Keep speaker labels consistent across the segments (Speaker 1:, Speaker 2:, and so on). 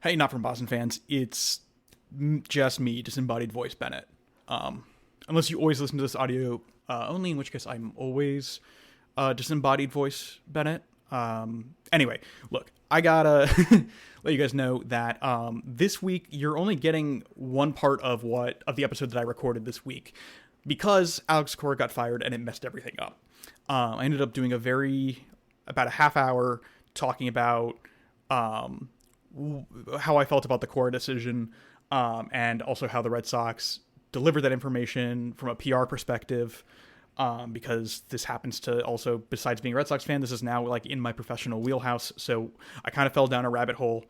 Speaker 1: Hey, not from Boston fans. It's just me, disembodied voice Bennett. Unless you always listen to this audio only, in which case I'm always disembodied voice Bennett. Anyway, look, I gotta let you guys know that this week you're only getting one part of the episode that I recorded this week because Alex Cora got fired and it messed everything up. I ended up doing about a half hour talking about how I felt about the Cora decision, and also how the Red Sox delivered that information from a PR perspective. Because this happens to also, besides being a Red Sox fan, this is now like in my professional wheelhouse. So I kind of fell down a rabbit hole.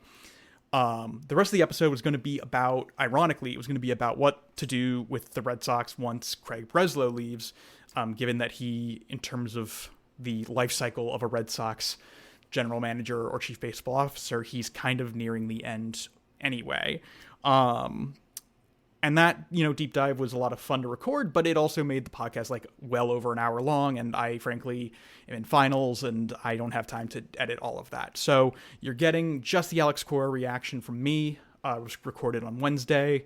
Speaker 1: The rest of the episode was going to be about, ironically, it was going to be about what to do with the Red Sox once Craig Breslow leaves, given that he, in terms of the life cycle of a Red Sox general manager or chief baseball officer, he's kind of nearing the end anyway. And that, deep dive was a lot of fun to record, but it also made the podcast like well over an hour long. And I frankly am in finals and I don't have time to edit all of that. So you're getting just the Alex Cora reaction from me. It was recorded on Wednesday.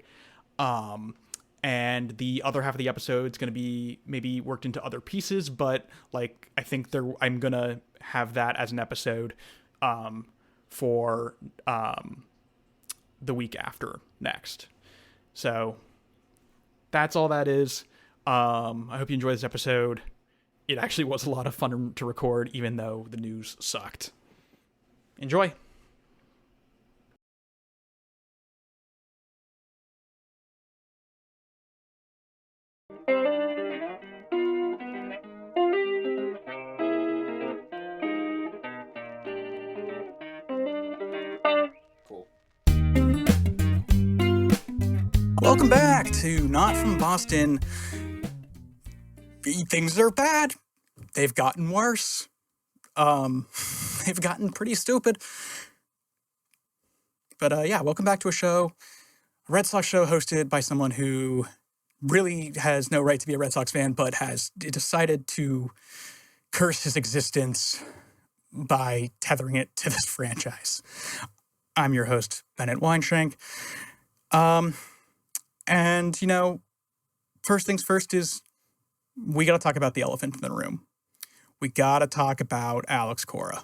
Speaker 1: And the other half of the episode is going to be maybe worked into other pieces, but like I think I'm going to have that as an episode for the week after next. So that's all that is. I hope you enjoy this episode. It actually was a lot of fun to record, even though the news sucked. Enjoy. Cool. Welcome back to Not From Boston. Things are bad. They've gotten worse. They've gotten pretty stupid. But yeah, welcome back to a show, a Red Sox show hosted by someone who really has no right to be a Red Sox fan, but has decided to curse his existence by tethering it to this franchise. I'm your host, Bennett Weinshank. And, first things first is we got to talk about the elephant in the room. We got to talk about Alex Cora.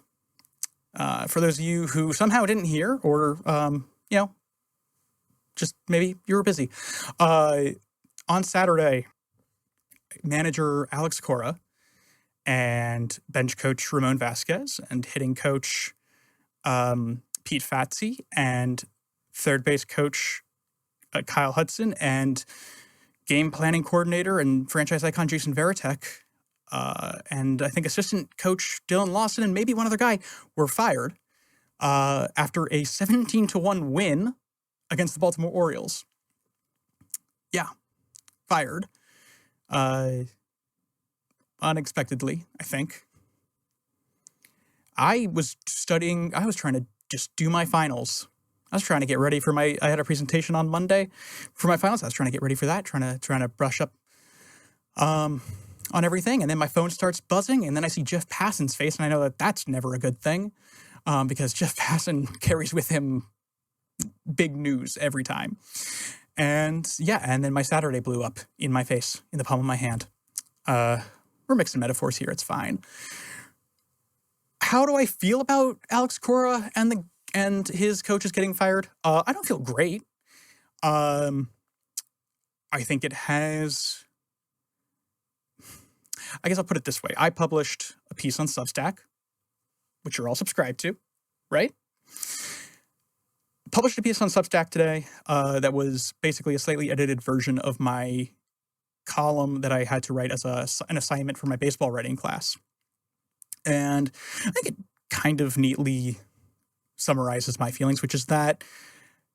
Speaker 1: For those of you who somehow didn't hear or, just maybe you were busy. On Saturday, manager Alex Cora and bench coach Ramon Vasquez and hitting coach Pete Fatsi and third base coach Kyle Hudson and game planning coordinator and franchise icon Jason Varitek and I think assistant coach Dylan Lawson and maybe one other guy were fired after a 17-1 win against the Baltimore Orioles. Yeah, fired. Unexpectedly, I think. I was trying to just do my finals. I was trying to get ready for I had a presentation on Monday for my finals. I was trying to get ready for that, trying to brush up on everything. And then my phone starts buzzing, and then I see Jeff Passan's face, and I know that that's never a good thing because Jeff Passan carries with him big news every time. And yeah, and then my Saturday blew up in my face, in the palm of my hand. We're mixing metaphors here. It's fine. How do I feel about Alex Cora and his coaches getting fired? I don't feel great. I think it has... I guess I'll put it this way. I published a piece on Substack, which you're all subscribed to, right? Published a piece on Substack today that was basically a slightly edited version of my column that I had to write as an assignment for my baseball writing class. And I think it kind of neatly summarizes my feelings, which is that,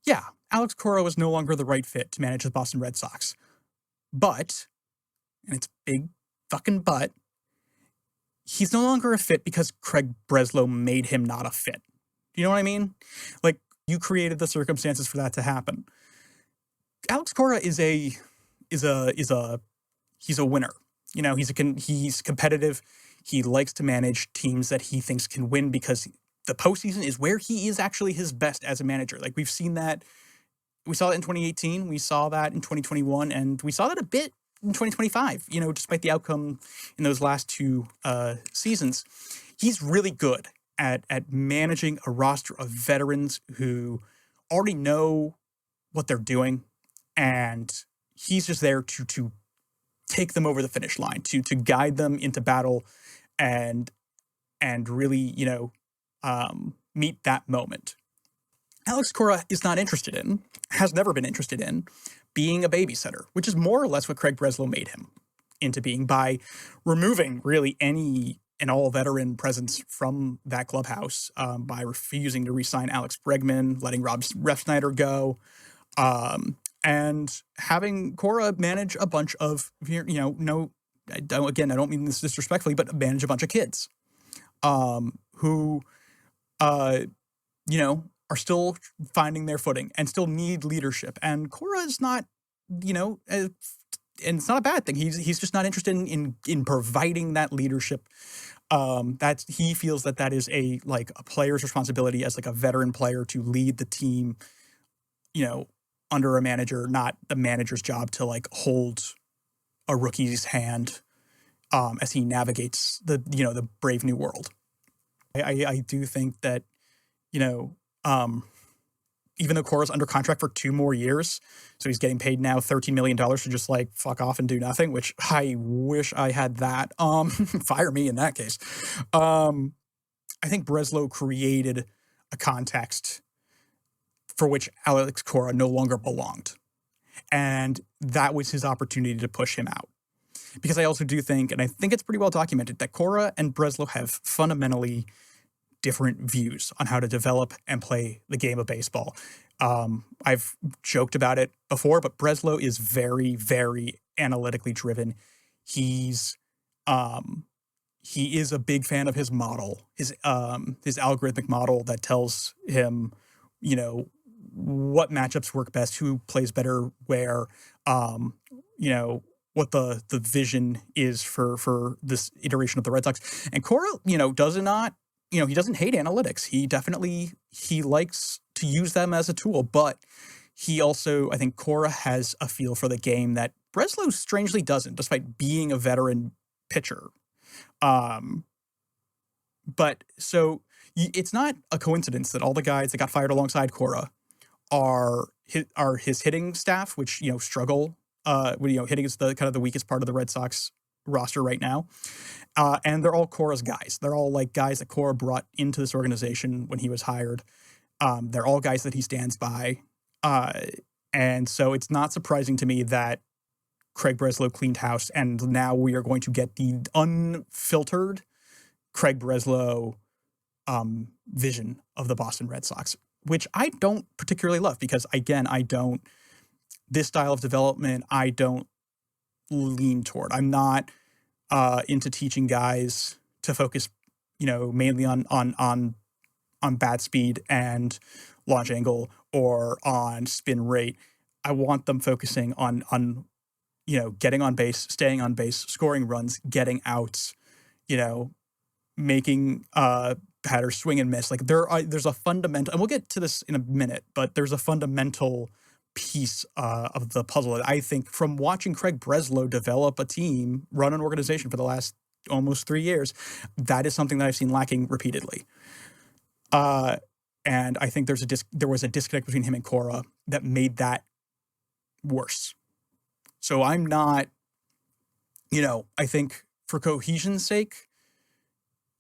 Speaker 1: yeah, Alex Cora was no longer the right fit to manage the Boston Red Sox. But, and it's big fucking but, he's no longer a fit because Craig Breslow made him not a fit. You know what I mean? Like, you created the circumstances for that to happen. Alex Cora he's a winner. He's competitive. He likes to manage teams that he thinks can win because the postseason is where he is actually his best as a manager. Like, we've seen that. We saw that in 2018. We saw that in 2021. And we saw that a bit in 2025, despite the outcome in those last two seasons. He's really good at managing a roster of veterans who already know what they're doing. And he's just there to take them over the finish line, to guide them into battle and really, meet that moment. Alex Cora is not interested in, has never been interested in, being a babysitter, which is more or less what Craig Breslow made him into being by removing really any and all veteran presence from that clubhouse, by refusing to re-sign Alex Bregman, letting Rob Refsnyder go, and having Cora manage a bunch of, I don't mean this disrespectfully, but manage a bunch of kids who, are still finding their footing and still need leadership. And Cora is not, and it's not a bad thing. He's just not interested in providing that leadership. That he feels that is a player's responsibility as a veteran player to lead the team, under a manager, not the manager's job to hold a rookie's hand as he navigates the brave new world. I do think that, even though Cora's under contract for 2 more years, so he's getting paid now $13 million to just fuck off and do nothing, which I wish I had that. Fire me in that case. I think Breslow created a context for which Alex Cora no longer belonged. And that was his opportunity to push him out. Because I also do think, and I think it's pretty well documented, that Cora and Breslow have fundamentally different views on how to develop and play the game of baseball. I've joked about it before, but Breslow is very, very analytically driven. He is a big fan of his model, his algorithmic model that tells him, what matchups work best, who plays better where, what the vision is for this iteration of the Red Sox. And Cora, does not, he doesn't hate analytics. He likes to use them as a tool, but he also, I think Cora has a feel for the game that Breslow strangely doesn't, despite being a veteran pitcher. But so it's not a coincidence that all the guys that got fired alongside Cora are his hitting staff, which, struggle. Hitting is the kind of the weakest part of the Red Sox roster right now. And they're all Cora's guys. They're all guys that Cora brought into this organization when he was hired. They're all guys that he stands by. And so it's not surprising to me that Craig Breslow cleaned house, and now we are going to get the unfiltered Craig Breslow vision of the Boston Red Sox, which I don't particularly love because, again, this style of development, I don't lean toward. I'm not into teaching guys to focus, mainly on bat speed and launch angle or on spin rate. I want them focusing on getting on base, staying on base, scoring runs, getting outs, making batters swing and miss. There's a fundamental, and we'll get to this in a minute, but there's a fundamental piece of the puzzle that I think, from watching Craig Breslow develop a team, run an organization for the last almost 3 years, that is something that I've seen lacking repeatedly. And I think there was a disconnect between him and Cora that made that worse. So I'm not, I think for cohesion's sake,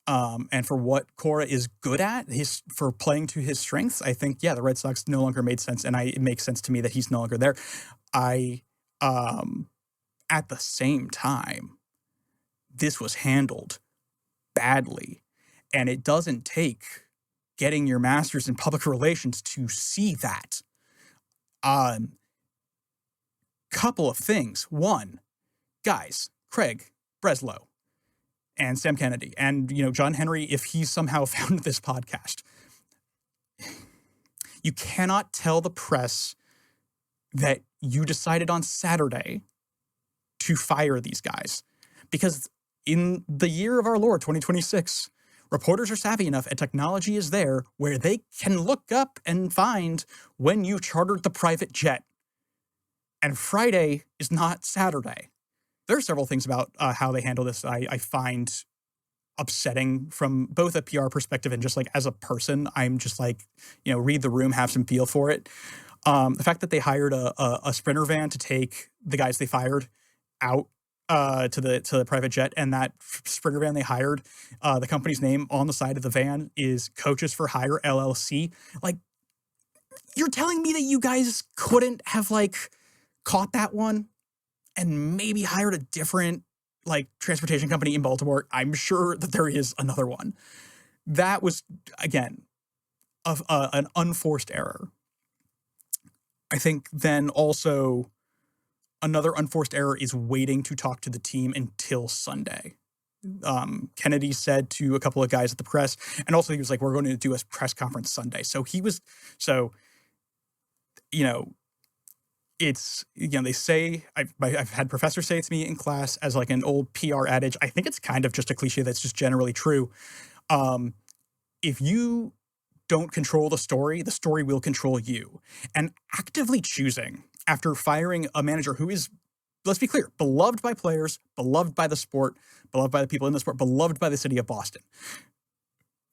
Speaker 1: and for what Cora is good at, for playing to his strengths, I think, the Red Sox no longer made sense, and it makes sense to me that he's no longer there. At the same time, this was handled badly, and it doesn't take getting your master's in public relations to see that. Couple of things. One, guys, Craig Breslow and Sam Kennedy and, John Henry, if he somehow found this podcast, you cannot tell the press that you decided on Saturday to fire these guys, because in the year of our Lord, 2026, reporters are savvy enough and technology is there where they can look up and find when you chartered the private jet. And Friday is not Saturday. There are several things about how they handle this I find upsetting from both a PR perspective and just like as a person. I'm just like, read the room, have some feel for it. The fact that they hired a Sprinter van to take the guys they fired out to the private jet, and that Sprinter van they hired, the company's name on the side of the van is Coaches for Hire LLC. Like, you're telling me that you guys couldn't have like caught that one and maybe hired a different like transportation company in Baltimore? I'm sure that there is another one. That was, again, an unforced error. I think then also another unforced error is waiting to talk to the team until Sunday. Kennedy said to a couple of guys at the press, and also he was like, we're going to do a press conference Sunday. It's, they say, I've had professors say it to me in class as like an old PR adage. I think it's kind of just a cliche that's just generally true. If you don't control the story will control you. And actively choosing, after firing a manager who is, let's be clear, beloved by players, beloved by the sport, beloved by the people in the sport, beloved by the city of Boston,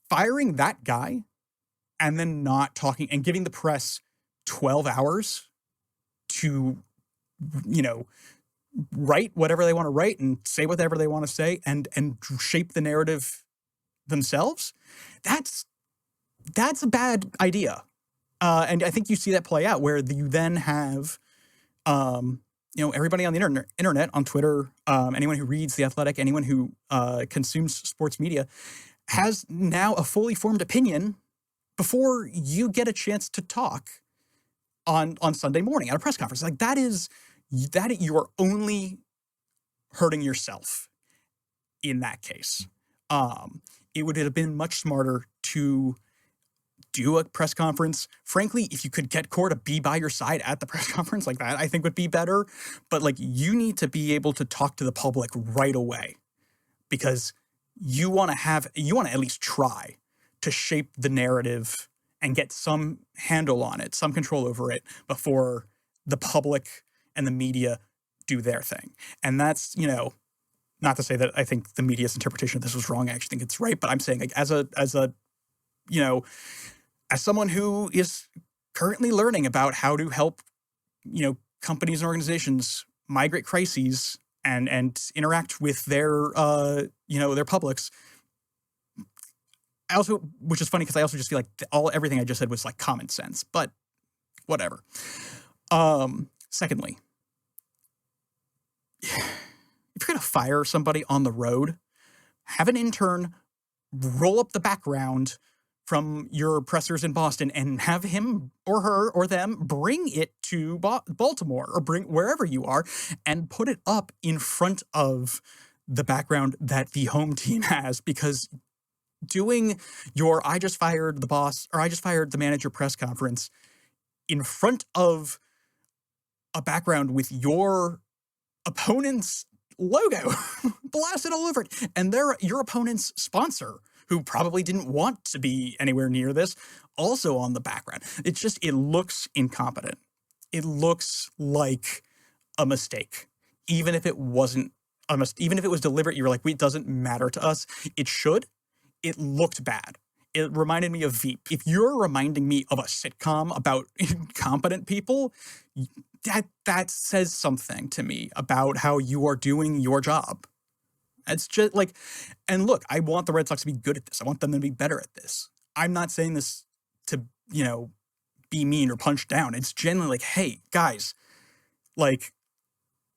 Speaker 1: firing that guy and then not talking and giving the press 12 hours to, write whatever they want to write and say whatever they want to say and shape the narrative themselves, that's a bad idea. And I think you see that play out where you then have, everybody on the internet, on Twitter, anyone who reads The Athletic, anyone who consumes sports media has now a fully formed opinion before you get a chance to talk on Sunday morning at a press conference. Like that you are only hurting yourself in that case. It would have been much smarter to do a press conference. Frankly, if you could get Cora to be by your side at the press conference like that, I think would be better. But like, you need to be able to talk to the public right away because you want to at least try to shape the narrative and get some handle on it, some control over it before the public and the media do their thing. And that's, not to say that I think the media's interpretation of this was wrong. I actually think it's right. But I'm saying like as someone who is currently learning about how to help, companies and organizations migrate crises and interact with their publics. I also, which is funny because I also just feel like everything I just said was like common sense, but whatever. Secondly, if you're going to fire somebody on the road, have an intern roll up the background from your pressers in Boston and have him or her or them bring it to Baltimore or bring wherever you are and put it up in front of the background that the home team has, because doing your I just fired the boss or I just fired the manager press conference in front of a background with your opponent's logo blasted all over it and your opponent's sponsor, who probably didn't want to be anywhere near this, also on the background. It looks incompetent. It looks like a mistake. Even if it wasn't even if it was deliberate, you were like, it doesn't matter to us. It should. It looked bad. It reminded me of Veep. If you're reminding me of a sitcom about incompetent people, that says something to me about how you are doing your job. It's just like, and look, I want the Red Sox to be good at this. I want them to be better at this. I'm not saying this to, be mean or punch down. It's genuinely like, hey, guys, like,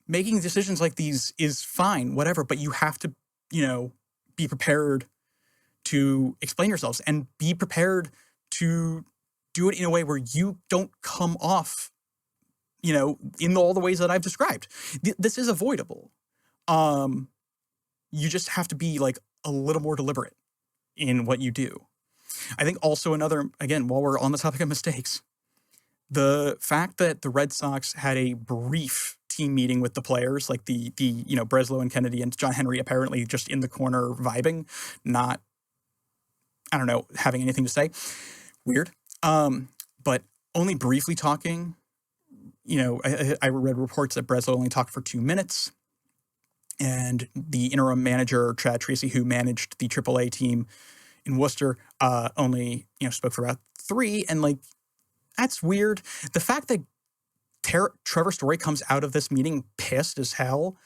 Speaker 1: making decisions like these is fine, whatever, but you have to, be prepared to explain yourselves and be prepared to do it in a way where you don't come off, in all the ways that I've described. This is avoidable. You just have to be like a little more deliberate in what you do. I think also another, again, while we're on the topic of mistakes, the fact that the Red Sox had a brief team meeting with the players, like the Breslow and Kennedy and John Henry apparently just in the corner vibing, not I don't know, having anything to say. Weird. But only briefly talking. I read reports that Breslow only talked for 2 minutes. And the interim manager, Chad Tracy, who managed the AAA team in Worcester, only, spoke for about 3. And, that's weird. The fact that Trevor Story comes out of this meeting pissed as hell,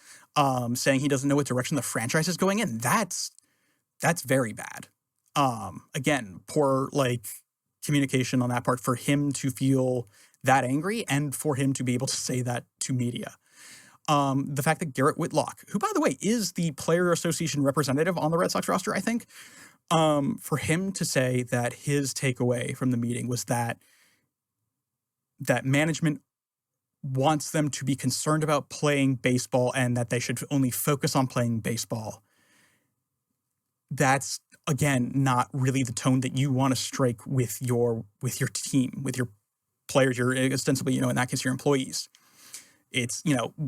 Speaker 1: saying he doesn't know what direction the franchise is going in, that's very bad. Again, poor, communication on that part for him to feel that angry and for him to be able to say that to media. The fact that Garrett Whitlock, who, by the way, is the player association representative on the Red Sox roster, I think, for him to say that his takeaway from the meeting was that management wants them to be concerned about playing baseball and that they should only focus on playing baseball. That's, again, not really the tone that you want to strike with your team, with your players, your ostensibly, in that case, your employees. It's,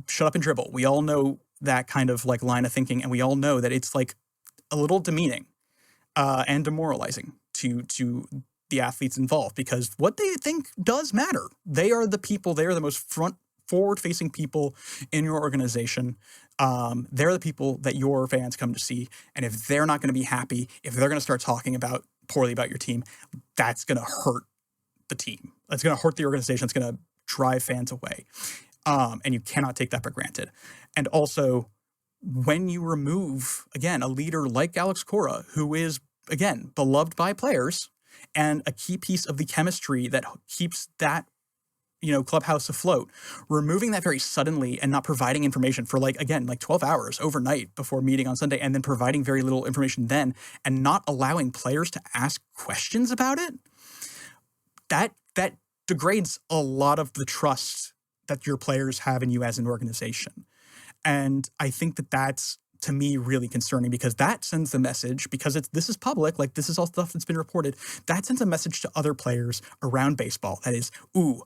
Speaker 1: shut up and dribble. We all know that kind of line of thinking, and we all know that it's a little demeaning and demoralizing to the athletes involved, because what they think does matter. They are the people, they are the most forward-facing people in your organization. They're the people that your fans come to see. And if they're not going to be happy, if they're going to start talking poorly about your team, that's going to hurt the team. That's going to hurt the organization. It's going to drive fans away. And you cannot take that for granted. And also, when you remove, again, a leader like Alex Cora, who is, again, beloved by players and a key piece of the chemistry that keeps that, clubhouse afloat, removing that very suddenly and not providing information for 12 hours overnight before meeting on Sunday, and then providing very little information then, and not allowing players to ask questions about it, that degrades a lot of the trust that your players have in you as an organization. And I think that that's, to me, really concerning, because that sends the message, because this is public, this is all stuff that's been reported, that sends a message to other players around baseball that is, ooh,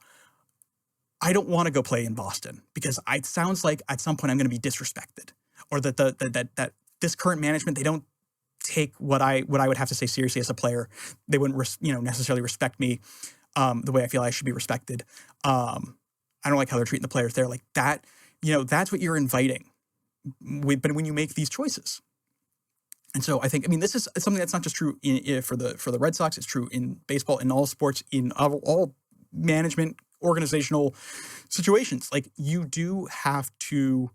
Speaker 1: I don't want to go play in Boston because it sounds like at some point I'm going to be disrespected, or that that this current management, they don't take what I would have to say seriously as a player. They wouldn't necessarily respect me the way I feel I should be respected. I don't like how they're treating the players there, that. That's what you're inviting. But when you make these choices. And so I think, this is something that's not just true for the Red Sox. It's true in baseball, in all sports, in all management, organizational situations. You do have to,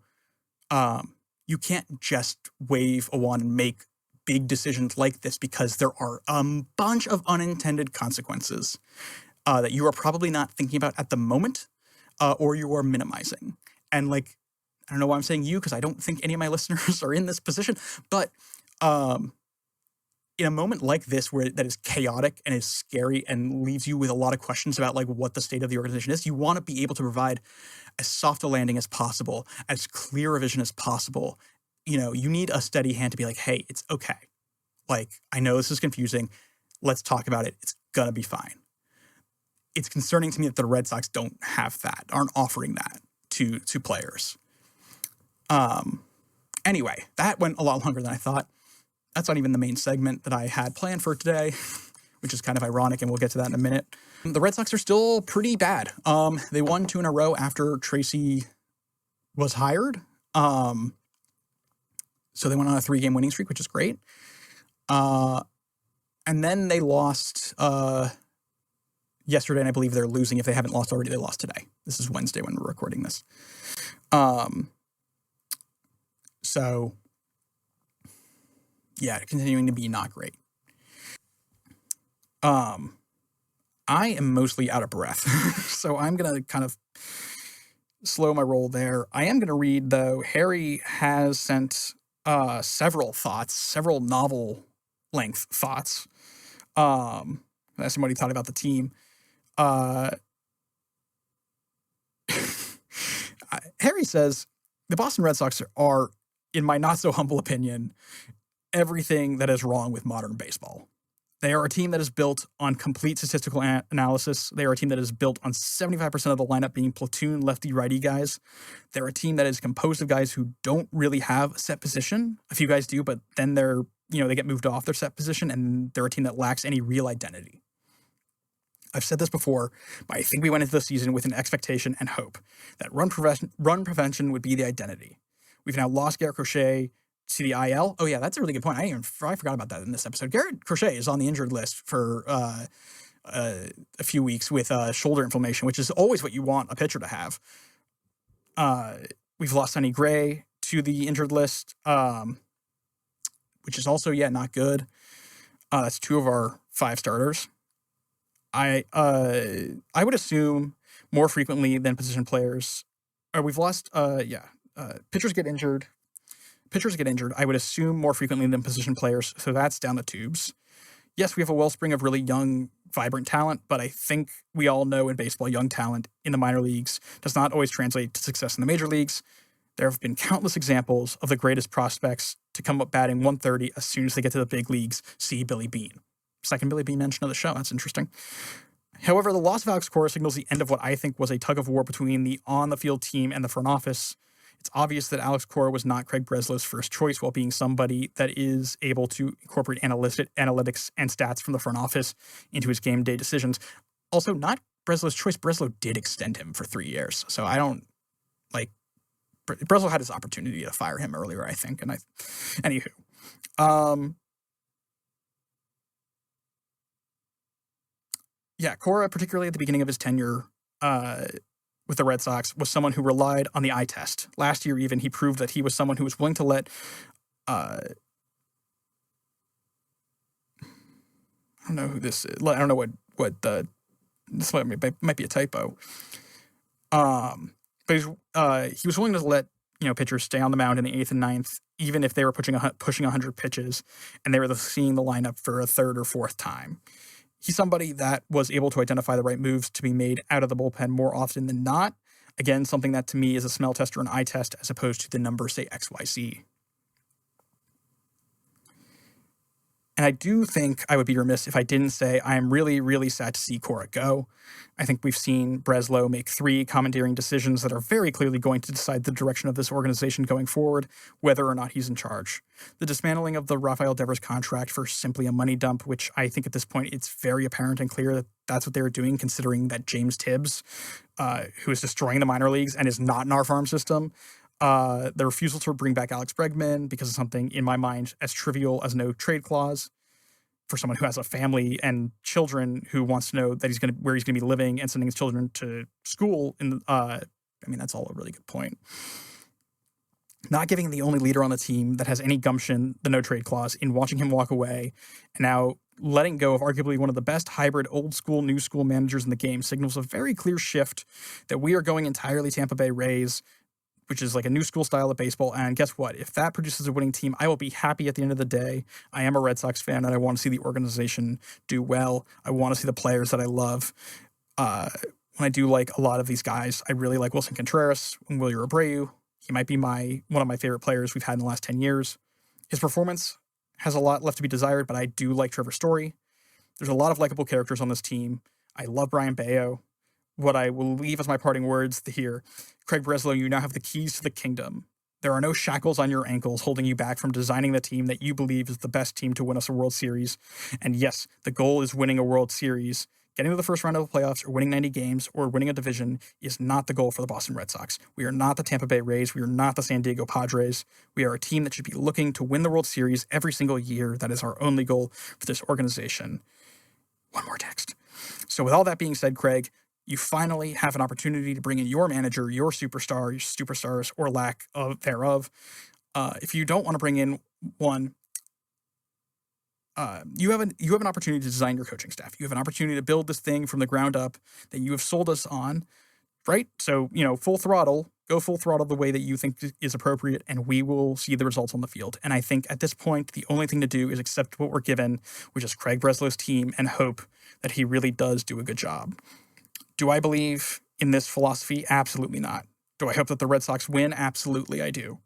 Speaker 1: you can't just wave a wand and make big decisions like this, because there are a bunch of unintended consequences that you are probably not thinking about at the moment, or you are minimizing. And I don't know why I'm saying you, because I don't think any of my listeners are in this position, but in a moment like this, where that is chaotic and is scary and leaves you with a lot of questions about what the state of the organization is, you want to be able to provide as soft a landing as possible, as clear a vision as possible. You need a steady hand to be hey, it's okay. I know this is confusing. Let's talk about it. It's gonna be fine. It's concerning to me that the Red Sox don't have that, aren't offering that to players. Anyway, that went a lot longer than I thought. That's not even the main segment that I had planned for today, which is kind of ironic, and we'll get to that in a minute. The Red Sox are still pretty bad. They won 2 in a row after Tracy was hired. So they went on a 3-game winning streak, which is great. And then they lost yesterday, and I believe they're losing. If they haven't lost already, they lost today. This is Wednesday when we're recording this. So, yeah, continuing to be not great. I am mostly out of breath, so I'm going to kind of slow my roll there. I am going to read, though. Harry has sent several novel-length thoughts. Asked him what he thought about the team. Harry says, the Boston Red Sox are, in my not-so-humble opinion, everything that is wrong with modern baseball. They are a team that is built on complete statistical analysis. They are a team that is built on 75% of the lineup being platoon lefty-righty guys. They're a team that is composed of guys who don't really have a set position. A few guys do, but then they get moved off their set position, and they're a team that lacks any real identity. I've said this before, but I think we went into the season with an expectation and hope that run prevention would be the identity. We've now lost Garrett Crochet to the IL. Oh, yeah, that's a really good point. I forgot about that in this episode. Garrett Crochet is on the injured list for a few weeks with shoulder inflammation, which is always what you want a pitcher to have. We've lost Sonny Gray to the injured list, which is also, not good. That's 2 of our 5 starters. I would assume more frequently than position players. We've lost, pitchers get injured. I would assume more frequently than position players, so that's down the tubes. Yes, we have a wellspring of really young, vibrant talent, but I think we all know in baseball, young talent in the minor leagues does not always translate to success in the major leagues. There have been countless examples of the greatest prospects to come up batting 130 as soon as they get to the big leagues. See Billy Beane. Second Billy Beane mention of the show. That's interesting. However, the loss of Alex Cora signals the end of what I think was a tug-of-war between the on-the-field team and the front office. It's obvious that Alex Cora was not Craig Breslow's first choice while being somebody that is able to incorporate analytics and stats from the front office into his game-day decisions. Also, not Breslow's choice. Breslow did extend him for 3 years. So I don't, Breslow had his opportunity to fire him earlier, I think. Anywho. Cora, particularly at the beginning of his tenure with the Red Sox, was someone who relied on the eye test. Last year, even, he proved that he was someone who was willing to let I don't know who this is. I don't know what this might be a typo. But he was willing to let pitchers stay on the mound in the 8th and 9th, even if they were pushing 100 pitches, and they were seeing the lineup for a 3rd or 4th time. He's somebody that was able to identify the right moves to be made out of the bullpen more often than not. Again, something that to me is a smell test or an eye test as opposed to the number, say, XYZ. And I do think I would be remiss if I didn't say I am really, really sad to see Cora go. I think we've seen Breslow make 3 commandeering decisions that are very clearly going to decide the direction of this organization going forward, whether or not he's in charge. The dismantling of the Rafael Devers contract for simply a money dump, which I think at this point it's very apparent and clear that that's what they were doing, considering that James Tibbs, who is destroying the minor leagues and is not in our farm system, the refusal to bring back Alex Bregman because of something, in my mind, as trivial as no trade clause for someone who has a family and children who wants to know that where he's going to be living and sending his children to school. That's all a really good point. Not giving the only leader on the team that has any gumption the no trade clause in watching him walk away, and now letting go of arguably one of the best hybrid old school, new school managers in the game signals a very clear shift that we are going entirely Tampa Bay Rays, which is like a new school style of baseball. And guess what? If that produces a winning team, I will be happy at the end of the day. I am a Red Sox fan, and I want to see the organization do well. I want to see the players that I love. When I do like a lot of these guys, I really like Wilson Contreras and Wilyer Abreu. He might be one of my favorite players we've had in the last 10 years. His performance has a lot left to be desired, but I do like Trevor Story. There's a lot of likable characters on this team. I love Brian Bayo. What I will leave as my parting words here, Craig Breslow, you now have the keys to the kingdom. There are no shackles on your ankles holding you back from designing the team that you believe is the best team to win us a World Series. And yes, the goal is winning a World Series. Getting to the first round of the playoffs or winning 90 games or winning a division is not the goal for the Boston Red Sox. We are not the Tampa Bay Rays. We are not the San Diego Padres. We are a team that should be looking to win the World Series every single year. That is our only goal for this organization. One more text. So with all that being said, Craig, you finally have an opportunity to bring in your manager, your superstar, your superstars, or lack of thereof. If you don't want to bring in one, you have an opportunity to design your coaching staff. You have an opportunity to build this thing from the ground up that you have sold us on, right? So, full throttle, go full throttle the way that you think is appropriate, and we will see the results on the field. And I think at this point, the only thing to do is accept what we're given, which is Craig Breslow's team, and hope that he really does do a good job. Do I believe in this philosophy? Absolutely not. Do I hope that the Red Sox win? Absolutely, I do.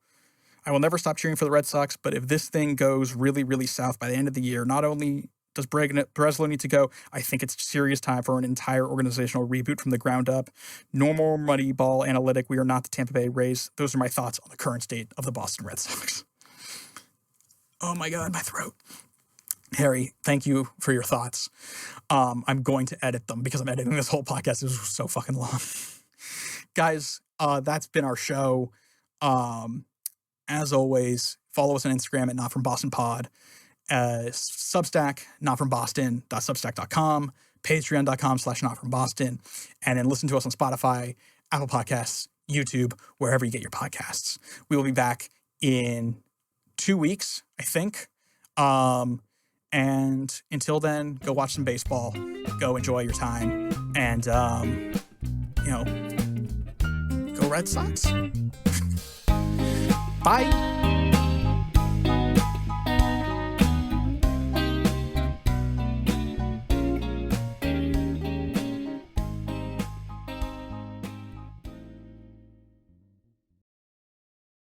Speaker 1: I will never stop cheering for the Red Sox, but if this thing goes really, really south by the end of the year, not only Does Breslow need to go? I think it's serious time for an entire organizational reboot from the ground up. No more money ball analytic. We are not the Tampa Bay Rays. Those are my thoughts on the current state of the Boston Red Sox. Oh my God, my throat. Harry, thank you for your thoughts. I'm going to edit them because I'm editing this whole podcast. It was so fucking long. Guys, that's been our show. As always, follow us on Instagram at NotFromBostonPod. Substack, notfromboston.substack.com, patreon.com/notfromboston, and then listen to us on Spotify, Apple Podcasts, YouTube, wherever you get your podcasts. We will be back in 2 weeks, I think. And until then, go watch some baseball, go enjoy your time, and, go Red Sox. Bye.